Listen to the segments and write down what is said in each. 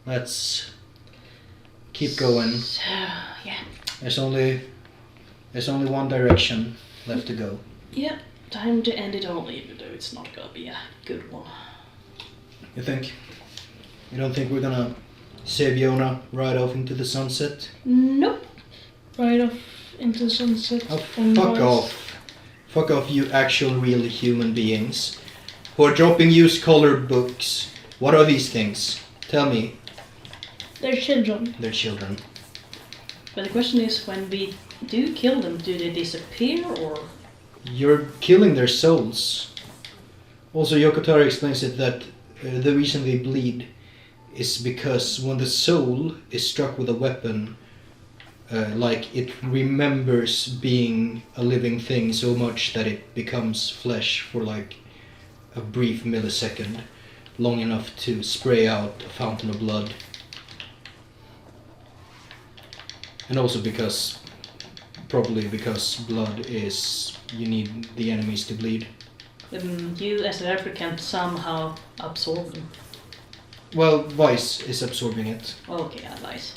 Let's keep going. So, yeah. There's only one direction left to go. Yeah, time to end it all, even though it's not gonna be a good one. You think? You don't think we're gonna save Yona right off into the sunset? Nope. Right off into the sunset. Oh, fuck off. Fuck off, you actual real human beings who are dropping used colored books. What are these things? Tell me. They're children. They're children. But the question is, when we do kill them, do they disappear or? You're killing their souls. Also, Yokotaro explains it that the reason they bleed is because when the soul is struck with a weapon, like it remembers being a living thing so much that it becomes flesh for like a brief millisecond, long enough to spray out a fountain of blood. And also probably because blood is, you need the enemies to bleed. You as a replicant somehow absorb them. Well, Vice is absorbing it. Okay, advice.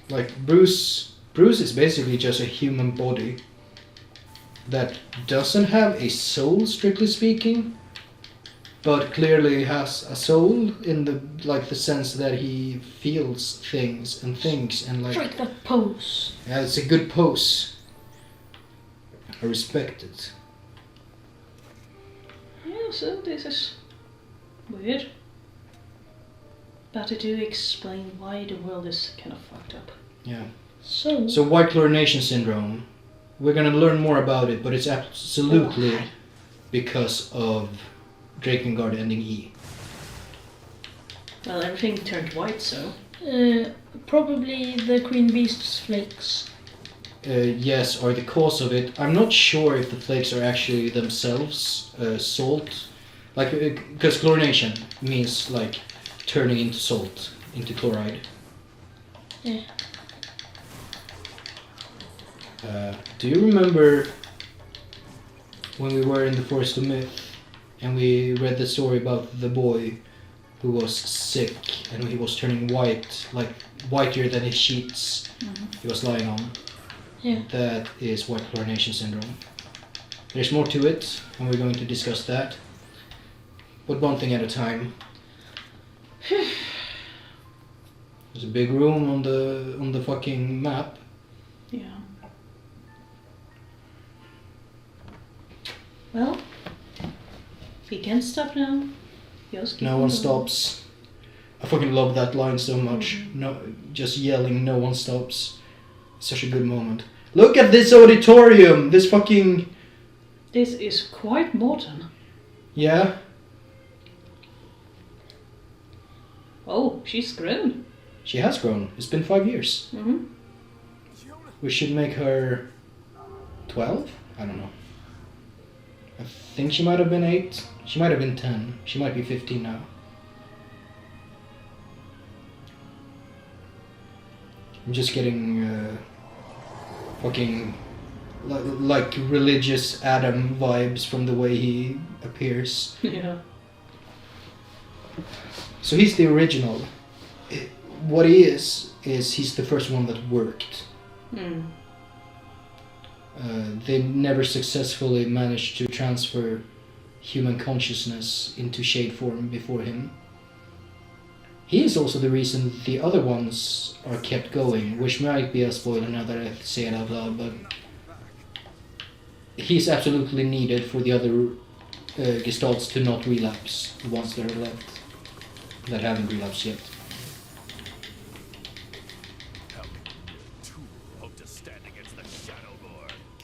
Like Bruce is basically just a human body that doesn't have a soul, strictly speaking, but clearly has a soul in the sense that he feels things and thinks and like. Strike that pose. Yeah, it's a good pose. I respect it. Yeah, so this is weird. But I do explain why the world is kind of fucked up. Yeah. So white chlorination syndrome. We're gonna learn more about it, but it's absolutely because of Drakengard ending E. Well, everything turned white, so. probably the Queen Beast's flakes. Yes, are the cause of it. I'm not sure if the flakes are actually themselves salt. Like, because chlorination means like turning into salt, into chloride. Yeah. Do you remember when we were in the Forest of Myth and we read the story about the boy who was sick and he was turning white, like whiter than his sheets he was lying on? Yeah. That is white chlorination syndrome. There's more to it, and we're going to discuss that. But one thing at a time. There's a big room on the fucking map. Yeah. Well, we can't stop now. Just keep No one on stops. I fucking love that line so much. No, just yelling, no one stops. Such a good moment. Look at this auditorium! This fucking... This is quite modern. Yeah? Oh, she's grown. She has grown. It's been 5 years. Mm-hmm. We should make her 12? I don't know. I think she might have been 8. She might have been 10. She might be 15 now. I'm just getting fucking like religious Adam vibes from the way he appears. Yeah. So he's the original. What he is he's the first one that worked. They never successfully managed to transfer human consciousness into shade form before him. He is also the reason the other ones are kept going, which might be a spoiler now that I say it out loud, but he's absolutely needed for the other gestalts to not relapse, the ones that are left, that haven't relapsed yet.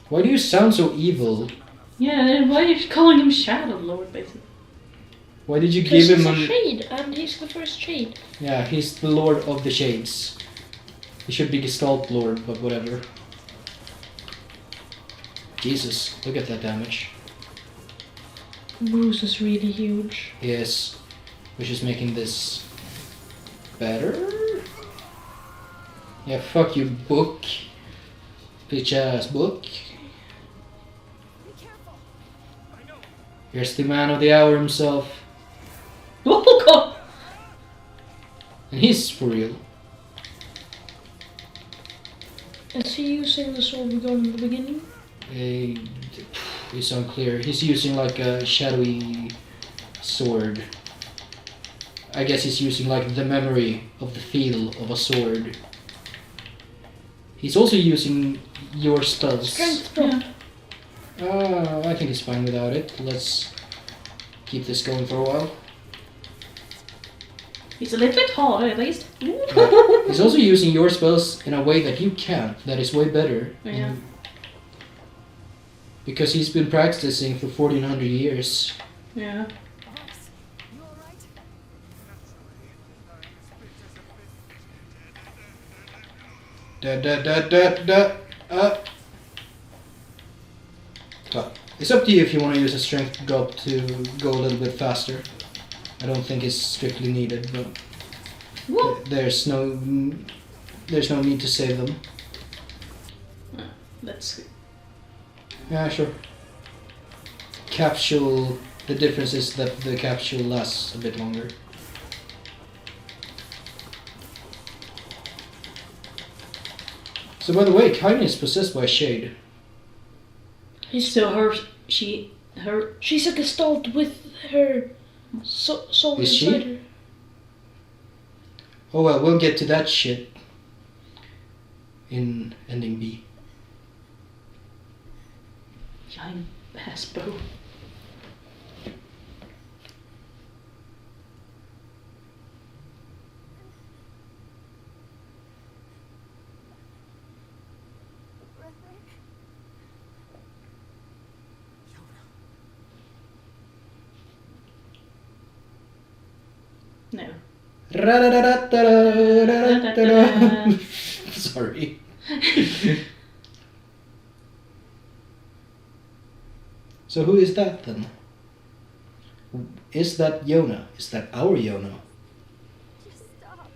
Why do you sound so evil? Yeah, and why are you calling him Shadow Lord, basically? Why did you Because give him he's a shade, and he's the first shade. Yeah, he's the Lord of the Shades. He should be Gestalt Lord, but whatever. Jesus, look at that damage. Bruce is really huge. Yes. which is making this better. Yeah, fuck you, book. Bitch ass book. Here's the man of the hour himself. Oh god! And he's for real. Is he using the sword we got in the beginning? It's unclear. He's using like a shadowy sword. I guess he's using like the memory of the feel of a sword. He's also using your spells. Strength drop. Yeah. I think he's fine without it. Let's keep this going for a while. He's a little bit harder at least. He's also using your spells in a way that you can't. That is way better. Yeah. Because he's been practicing for 1400 years. Yeah. So, it's up to you if you want to use a strength drop to go a little bit faster. I don't think it's strictly needed, but there's no need to save them. Let's. Yeah, sure. Capsule. The difference is that the capsule lasts a bit longer. So by the way, Kaine is possessed by a shade. So She's a gestalt with her soul Is she? inside her. Oh well, we'll get to that shit in ending B. I'm Hasbro. No. Sorry. So who is that then? Is that Yona? Is that our Yona? Just stop.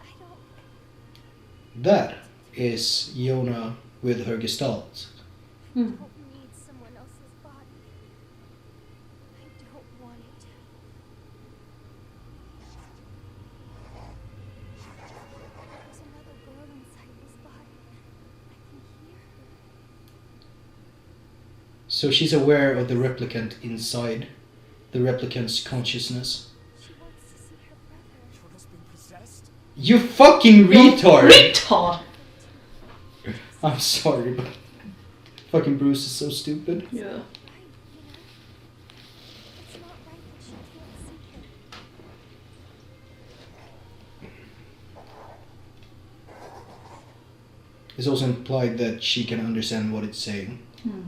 I don't. That is Yona with her gestalt. Hmm. Need someone else's body. I don't want it. There's another girl inside this body. I can hear her. So she's aware of the replicant inside, the replicant's consciousness. She wants to see her brother. Yoda's been possessed? You fucking retard! Retard! I'm sorry, but fucking Bruce is so stupid. Yeah. Right, It's not right that she can't see him. It's also implied that she can understand what it's saying. Hmm.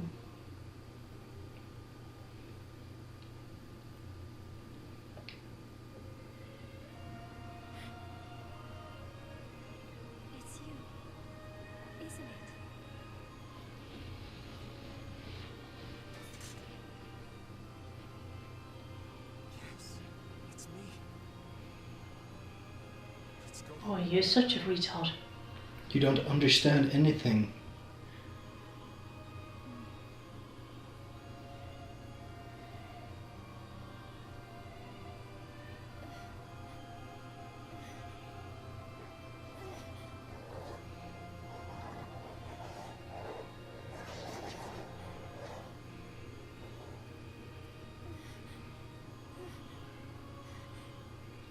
It's you, isn't it? Yes, it's me. Let's go. Oh, you're such a retard. You don't understand anything.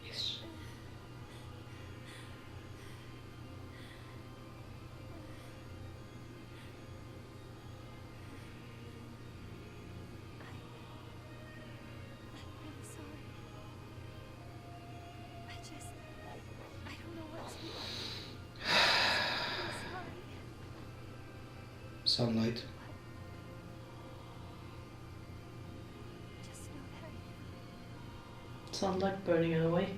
Yes. I'm really sorry. I don't know what to. I'm sorry. Sunlight. Just know that I Sunlight burning her away. love you.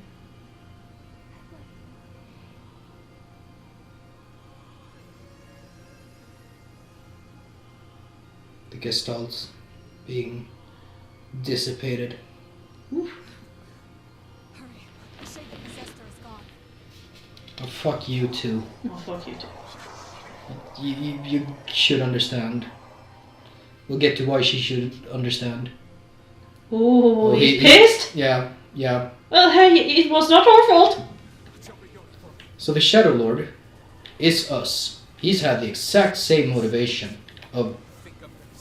The gestalts being dissipated. Oof. Fuck you too. Oh, fuck you too. You should understand. We'll get to why she should understand. Oh, he's he- pissed? Yeah. Well, hey, it was not our fault. So the Shadow Lord is us. He's had the exact same motivation of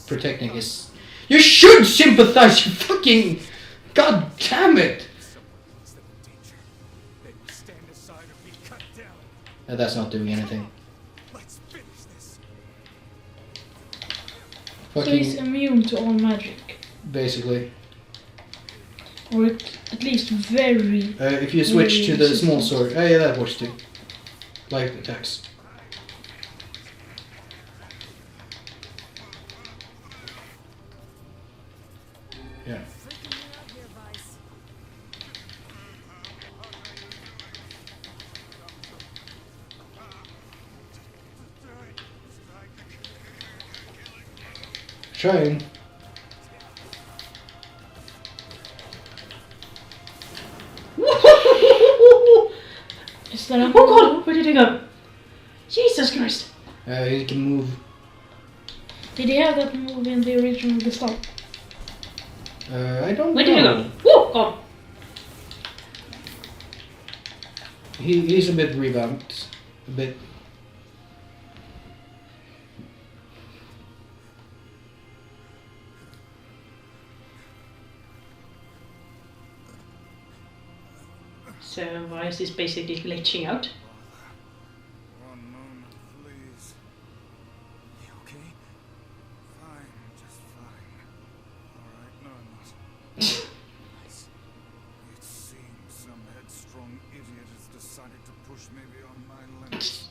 protecting his... You should sympathize, you fucking... God damn it! They will stand aside or be cut down. And that's not doing anything. Let's finish this. So he's Fucking... immune to all magic. Basically. Or at least very... If you switch to the small sword... yeah, that works too. Light attacks. Yeah. Freaking me out here, Vice. Trying. Is that a... Oh god, where did he go? Jesus Christ. He can move. Did he have that move in the original Gestalt? I don't Where know. did he go? Whoa, god. He's a bit revamped. A bit. So, why is this basically glitching out? One moment, please. You okay? Fine, just fine. Alright, no, I'm not. Nice. It seems some headstrong idiot has decided to push me beyond my limits.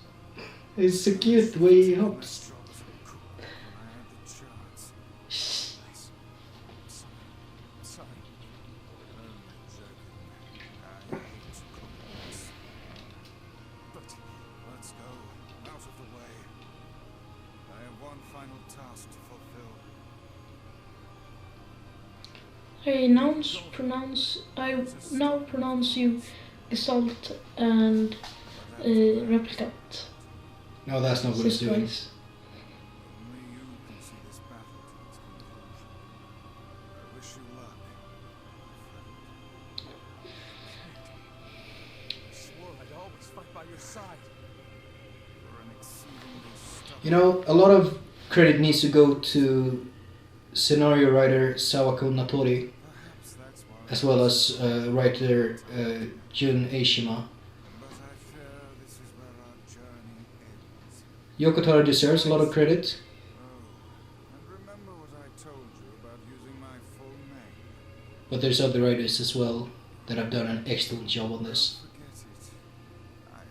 It's so cute the way he hops. My job was cool when I had the chance. Nice. Sorry. Only joking. I hate compliments. But let's go. Out of the way. I have one final task to fulfill. I now pronounce you Gestalt and Replicant. No, that's not what it's doing. Sisters. Only you can see this battle to its conclusion. I wish you luck. I swore I'd always fight by your side. You're an exceedingly stubborn... You know, a lot of credit needs to go to scenario writer Sawako Natori, Perhaps that's why... as well as writer Jun Eishima. But I fear this is where our journey ends. Yoko Taro deserves a lot of credit, Oh, and remember what I told you about using my full name. but there's other writers as well that have done an excellent job on this. Forget it. I've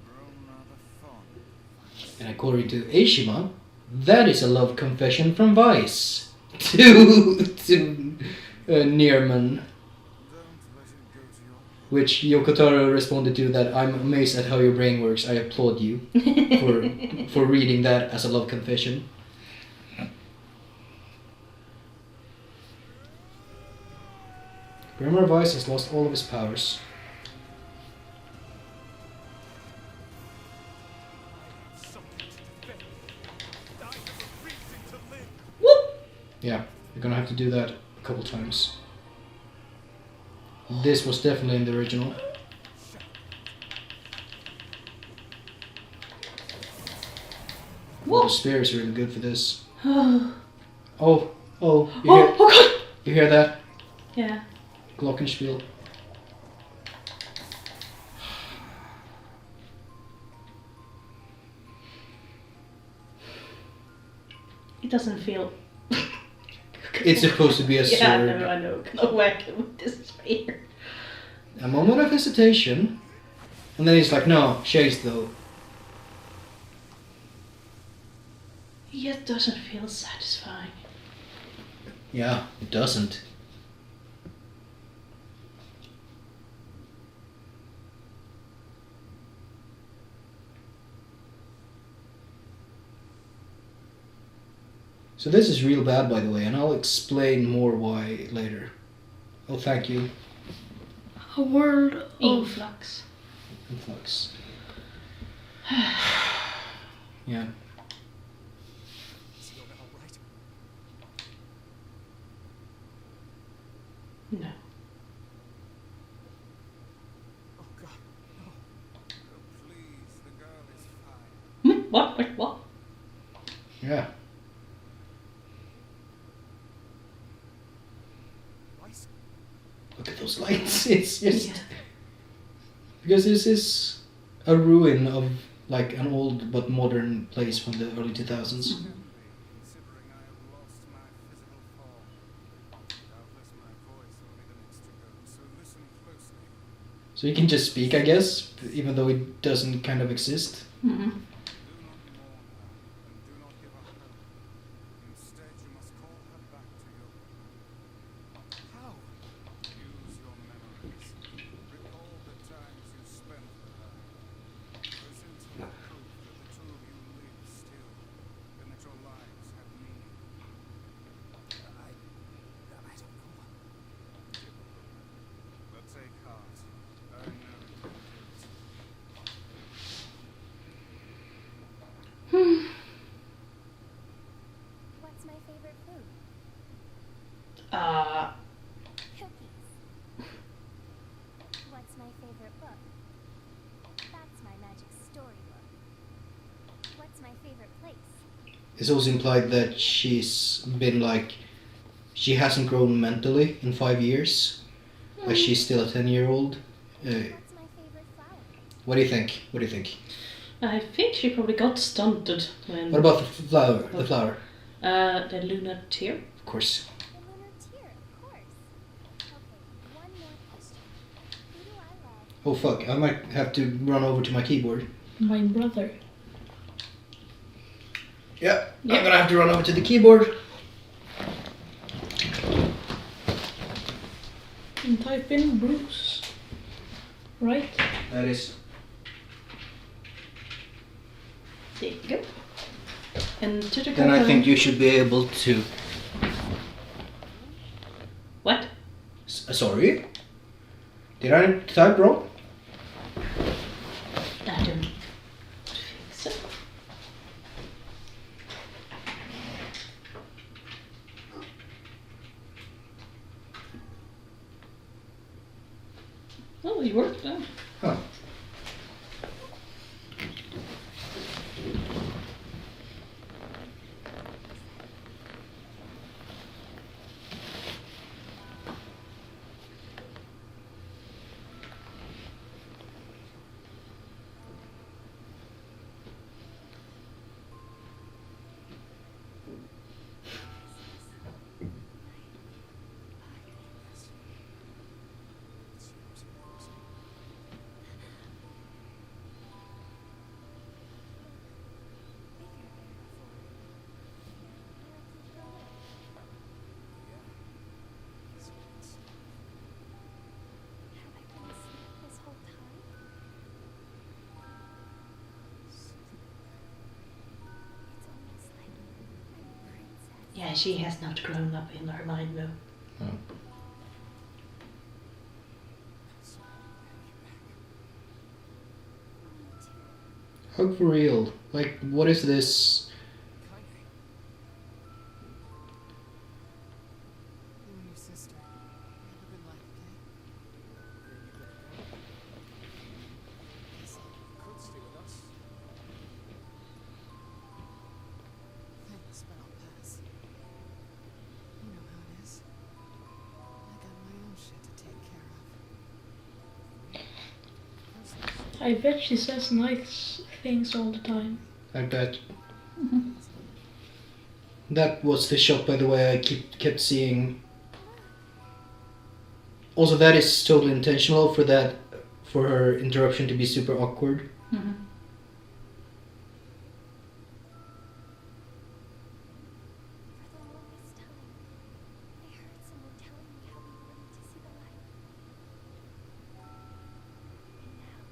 grown rather fond. And according to Eishima, that is a love confession from Vice to Nearman, Don't let it go to your head. which Yoko Taro responded to that I'm amazed at how your brain works. I applaud you for reading that as a love confession. Remember, Vice has lost all of his powers. Something to defend. I have a reason to live. Whoop! Yeah, you're gonna have to do that a couple times. This was definitely in the original. Well, the spear is really good for this. Oh, Oh, oh, you hear, oh god! you hear that? Yeah. Glockenspiel. It doesn't feel... It's supposed to be a Yeah, sword. I know. Can I whack him with this spear? A moment of hesitation, and then he's like, no, chase though. It doesn't feel satisfying. Yeah, it doesn't. So this is real bad, by the way, and I'll explain more why later. Oh, thank you. A world of... Influx. Influx. Yeah. Is he all right? No. Oh God, no. Oh, please, the girl is fine. What? Yeah. Right? Look at those lights. It's just Yeah. because this is a ruin of like an old but modern place from the early 2000s. Considering I have lost my physical form. Doubtless my voice will be the next to go, so listen closely. So you can just speak, I guess, even though it doesn't kind of exist. Mhm. Do not mourn her, and do not give up hope. Instead, you must call her back to you. How? Use your memories. Recall the times you spent with her. Present her proof that the two of you live still, and that your lives have meaning. I don't know. Typical. But take heart. I know you can do it. What's my favorite food? Cookies. What's my favorite book? That's my magic storybook. What's my favorite place? It's also implied that she's been like, she hasn't grown mentally in 5 years. Like she's still a 10-year-old. What's my favorite flower? What do you think? What do you think? I think she probably got stunted when. What about the flower? The flower, The lunar tear? of course. The lunar tear, of course. Okay, one more question. Who do I love? Oh fuck! I might have to run over to my keyboard. My brother. Yeah, Yeah. I'm gonna have to run over to the keyboard. And type in Bruce. Right? That is. There you go. And to the Then I think you should be able to. What? Sorry? Did I type wrong? I don't think so. Oh, you worked then. Huh. Have I been asleep this whole time? It's almost like I'm a princess. Yeah, she has not grown up in her mind though. Oh. Me too. Hug for real. Like, what is this? Kindly. You and your sister. Have a good life, okay? Where you gonna go? Yes, you could stay with us. Thanks, but I'll pass. You know how it is. I got my own shit to take care of. First, I bet she says nice things all the time. I bet. That was the shot, by the way, I kept seeing. Also, that is totally intentional for her interruption to be super awkward. Mm-hmm. For the longest time, I heard someone telling me how we wouldn't to see the light. And now,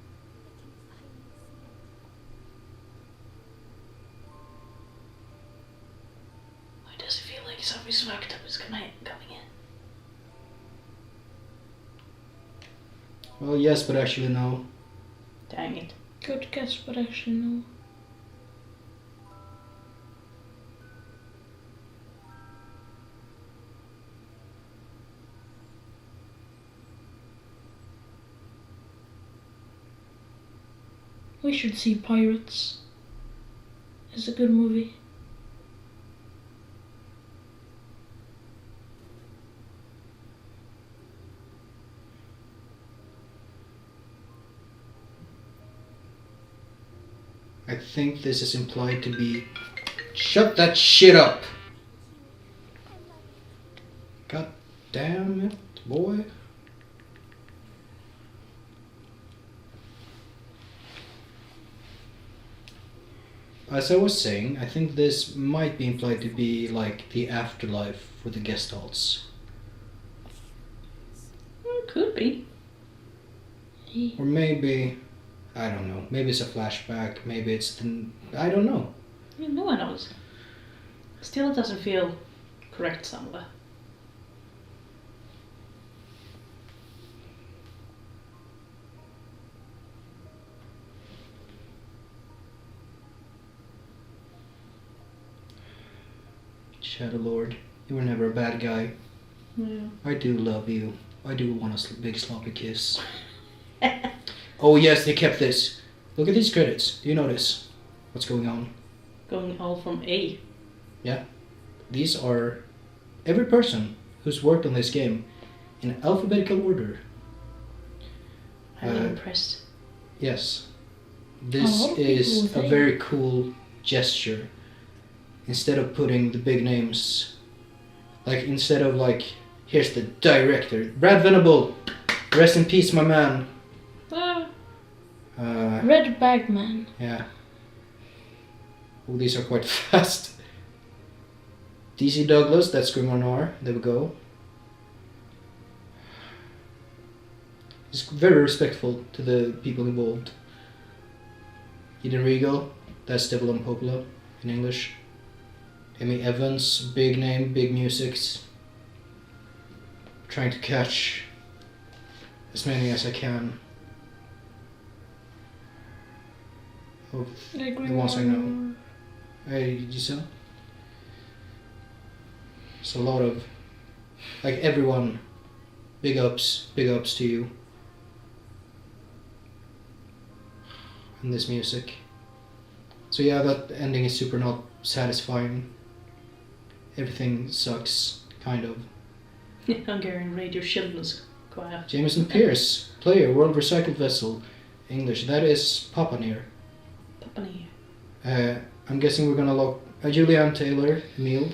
I can finally see it. Why does it feel like something's fucked up is coming in? Well, yes, but actually no. Dang it. Good guess, but actually no. We should see Pirates. It's a good movie. I think this is implied to be. Shut that shit up! God damn it, boy. As I was saying, I think this might be implied to be like the afterlife for the Gestalts. Could be. Or maybe, I don't know, maybe it's a flashback, maybe it's the. I don't know. Yeah, no one knows. Still, it doesn't feel correct somewhere. Shadow Lord, you were never a bad guy. Yeah. I do love you. I do want a big sloppy kiss. Oh yes, they kept this. Look at these credits. Do you notice what's going on? Going all from A. These are every person who's worked on this game in alphabetical order. I'm impressed. Yes. A This lot of people is would a think. very cool gesture. Instead of putting the big names, like instead of like, here's the director, Brad Venable, rest in peace, my man. Ah, Red Bagman. Yeah. Oh, these are quite fast. DC Douglas, that's Grimoire Noir. There we go. He's very respectful to the people involved. Eden Regal, that's Devil and Popolo in English. Amy Evans, big name, big musics. Trying to catch as many as I can of the ones I know. Hey, Giselle? It's a lot of, like everyone, big ups to you. And this music. So yeah, that ending is super not satisfying. Everything sucks, kind of. Hungarian Radio Children's Choir. Jameson Pierce, player, World Recycled Vessel, English. That is Papa NieR. Papa NieR. I'm guessing we're gonna lock Julianne Taylor, Emil.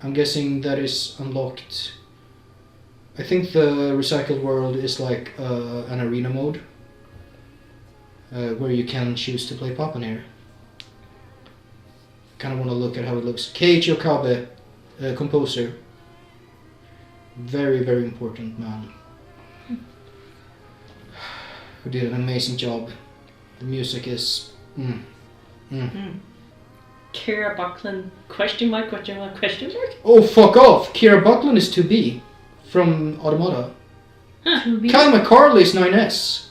I'm guessing that is unlocked. I think the Recycled World is like an arena mode where you can choose to play Papa NieR. Kind of want to look at how it looks. Keiichi Okabe, composer. Very, very important man. Who did an amazing job. The music is. Kira Buckland, question mark? Oh, fuck off! Kira Buckland is 2B from Automata. To be. Kyle McCarley is 9S.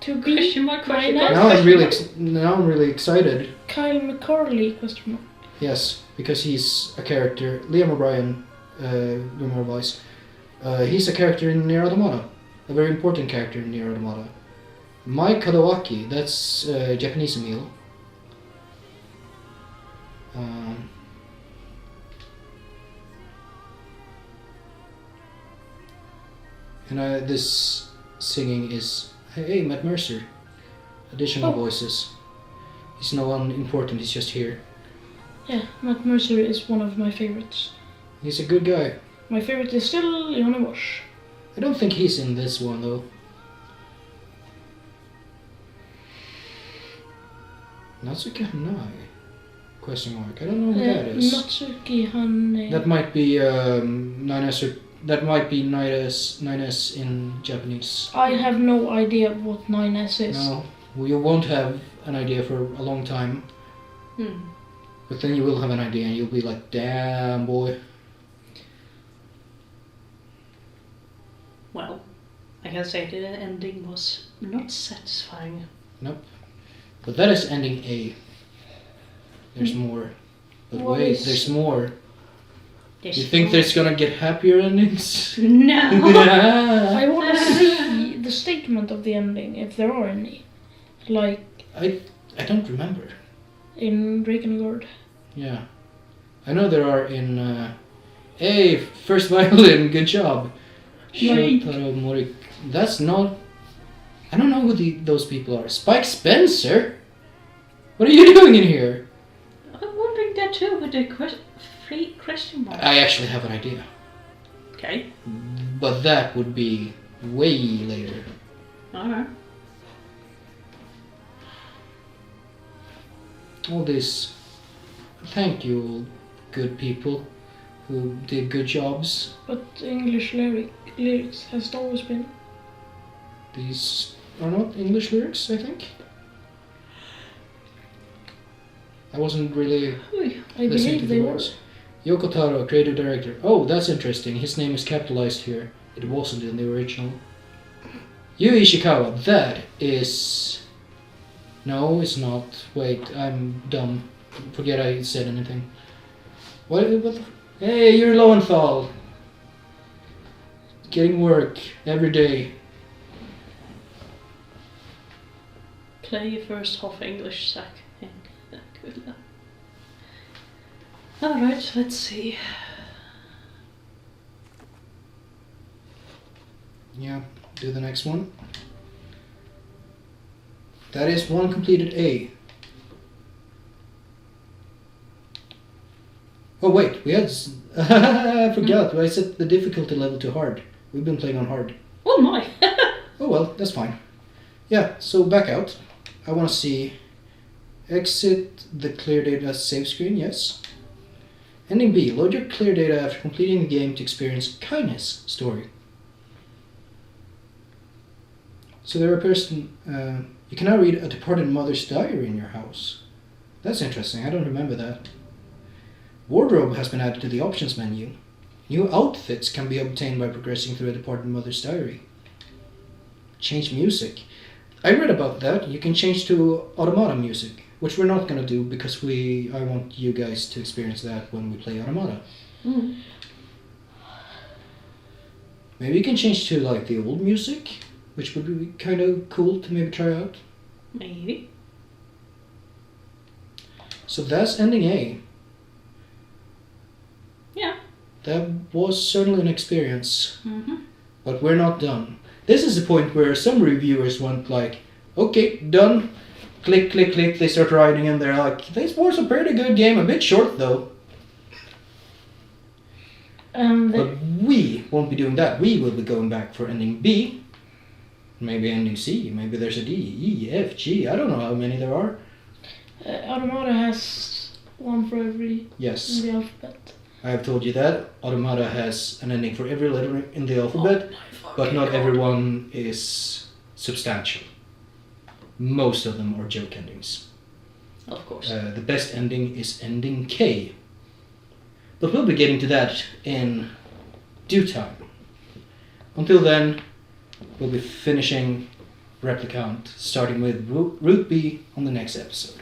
To be. Question mark? Now Now I'm really excited. Kyle McCarley, question mark. Yes, because he's a character. Liam O'Brien, Lumiere voice. He's a character in NieR Automata. A very important character in NieR Automata. Mai Kadawaki, that's Japanese Emil. And this singing is, hey, Matt Mercer. Additional voices. He's no one important, he's just here. Yeah, Matt Mercer is one of my favorites. He's a good guy. My favorite is still Leone Bosch. I don't think he's in this one though. Natsuki Hanai? Question mark. I don't know who that is. Natsuki Hane. That might be 9S or that might be 9S in Japanese. I have no idea what 9S is. No, you won't have an idea for a long time. But then you will have an idea and you'll be like, damn boy. Well, I can say that the ending was not satisfying. Nope. But that is ending A. There's more. But What wait, is- there's more. There's You think more. there's gonna get happier endings? No. I want to see the statement of the ending, if there are any. Like I don't remember. in Drakengard. Yeah. I know there are in hey, first violin, good job. Right. Shotaro Morik. That's not I don't know who those people are. Spike Spencer? What are you doing in here? I'm wondering that too with the three question mark. I actually have an idea. Okay. But that would be way later. Alright. All this thank you all good people who did good jobs. But English lyrics has always been. These are not English lyrics, I think. I wasn't really I listening to believe they the were. words. Yoko Taro, creative director. Oh, that's interesting. His name is capitalized here. It wasn't in the original. Yu Ishikawa, that is... No, it's not. Wait, I'm dumb. Forget I said anything. What the... Hey, you're Lowenthal. Getting work every day. Play your first half English sack. Good luck. Alright, let's see. Yeah, do the next one. That is one completed A. Oh wait, we had... I forgot, I set the difficulty level to hard. We've been playing on hard. Oh my! Oh well, that's fine. Yeah, so back out. I want to see... Exit the clear data save screen, yes. Ending B, load your clear data after completing the game to experience kindness story. So there are a person... you can now read a departed mother's diary in your house. That's interesting, I don't remember that. Wardrobe has been added to the options menu. New outfits can be obtained by progressing through a departed mother's diary. Change music. I read about that. You can change to Automata music, which we're not gonna do because I want you guys to experience that when we play Automata. Mm. Maybe you can change to like the old music, which would be kind of cool to maybe try out. Maybe. So that's ending A. Yeah. That was certainly an experience, Mm-hmm. but we're not done. This is the point where some reviewers went like, okay, done. Click, click, click. They start writing and they're like, this was a pretty good game. A bit short though. But we won't be doing that. We will be going back for ending B. Maybe ending C. Maybe there's a D, E, F, G. I don't know how many there are. Automata has one for every Yes, in the alphabet. I have told you that. Automata has an ending for every letter in the alphabet, but not everyone is substantial. Most of them are joke endings. Of course. The best ending is ending K. But we'll be getting to that in due time. Until then, we'll be finishing Replicant, starting with Route B on the next episode.